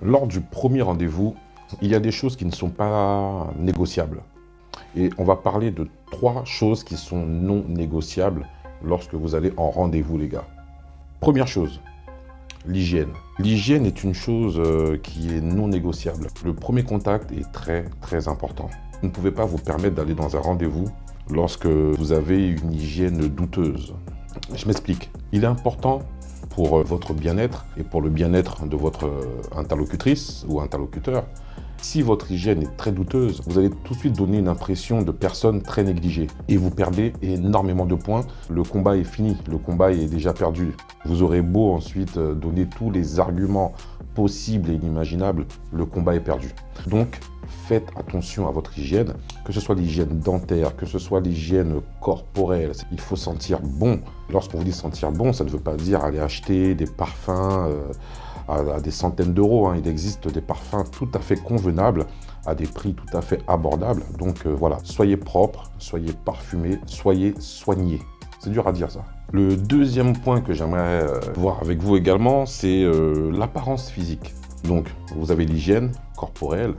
Lors du premier rendez-vous, il y a des choses qui ne sont pas négociables. Et on va parler de 3 choses qui sont non négociables lorsque vous allez en rendez-vous, les gars. Première chose, l'hygiène. L'hygiène est une chose qui est non négociable. Le premier contact est très important. Vous ne pouvez pas vous permettre d'aller dans un rendez-vous lorsque vous avez une hygiène douteuse. Je m'explique. Il est important pour votre bien-être et pour le bien-être de votre interlocutrice ou interlocuteur. Si votre hygiène est très douteuse, vous allez tout de suite donner une impression de personne très négligée et vous perdez énormément de points. Le combat est fini, le combat est déjà perdu. Vous aurez beau ensuite donner tous les arguments possibles et inimaginables, le combat est perdu. Donc, faites attention à votre hygiène, que ce soit l'hygiène dentaire, que ce soit l'hygiène corporelle. Il faut sentir bon. Lorsqu'on vous dit sentir bon, ça ne veut pas dire aller acheter des parfums à des centaines d'euros. Il existe des parfums tout à fait convenables, à des prix tout à fait abordables. Donc voilà, soyez propre, soyez parfumé, soyez soigné. C'est dur à dire ça. Le deuxième point que j'aimerais voir avec vous également, c'est l'apparence physique. Donc, vous avez l'hygiène corporelle,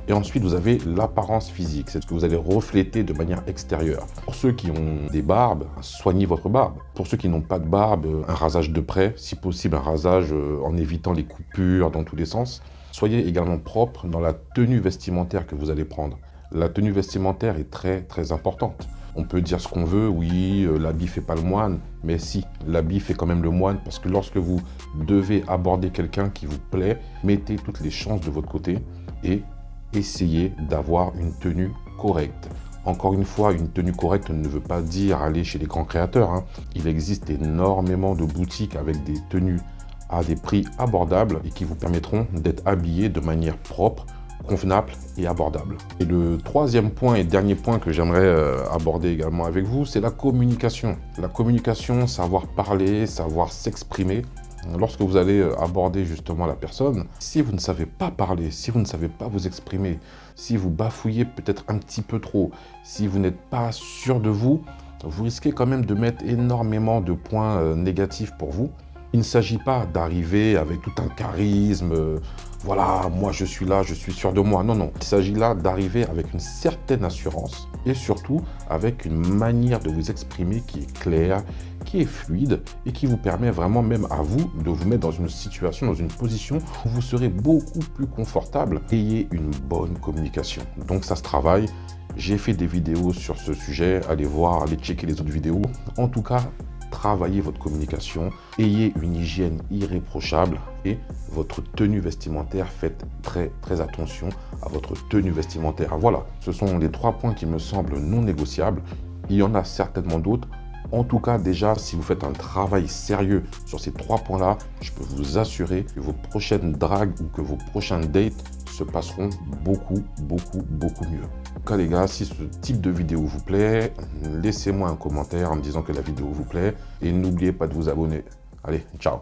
et ensuite, vous avez l'apparence physique. C'est ce que vous allez refléter de manière extérieure. Pour ceux qui ont des barbes, soignez votre barbe. Pour ceux qui n'ont pas de barbe, un rasage de près, si possible un rasage en évitant les coupures dans tous les sens. Soyez également propre dans la tenue vestimentaire que vous allez prendre. La tenue vestimentaire est très importante. On peut dire ce qu'on veut, oui, l'habit fait pas le moine, mais si, l'habit fait quand même le moine, parce que lorsque vous devez aborder quelqu'un qui vous plaît, mettez toutes les chances de votre côté et essayez d'avoir une tenue correcte. Encore une fois, une tenue correcte ne veut pas dire aller chez les grands créateurs. Il existe énormément de boutiques avec des tenues à des prix abordables et qui vous permettront d'être habillé de manière propre, convenable et abordable. Et le troisième point et dernier point que j'aimerais aborder également avec vous, c'est la communication. La communication, savoir parler, savoir s'exprimer. Lorsque vous allez aborder justement la personne, si vous ne savez pas parler, si vous ne savez pas vous exprimer, si vous bafouillez peut-être un petit peu trop, si vous n'êtes pas sûr de vous, vous risquez quand même de mettre énormément de points négatifs pour vous. Il ne s'agit pas d'arriver avec tout un charisme, voilà, moi je suis là, je suis sûr de moi. Non, non, il s'agit là d'arriver avec une certaine assurance et surtout avec une manière de vous exprimer qui est claire, qui est fluide et qui vous permet vraiment même à vous de vous mettre dans une situation, dans une position où vous serez beaucoup plus confortable. Ayez une bonne communication. Donc ça se travaille. J'ai fait des vidéos sur ce sujet, allez voir, allez checker les autres vidéos. En tout cas, travaillez votre communication, ayez une hygiène irréprochable et votre tenue vestimentaire, faites très attention à votre tenue vestimentaire. Voilà, ce sont les 3 points qui me semblent non négociables. Il y en a certainement d'autres. En tout cas, déjà, si vous faites un travail sérieux sur ces 3 points-là, je peux vous assurer que vos prochaines dragues ou que vos prochains dates se passeront beaucoup mieux. En tout cas, les gars, si ce type de vidéo vous plaît, laissez-moi un commentaire en me disant que la vidéo vous plaît et n'oubliez pas de vous abonner. Allez, ciao!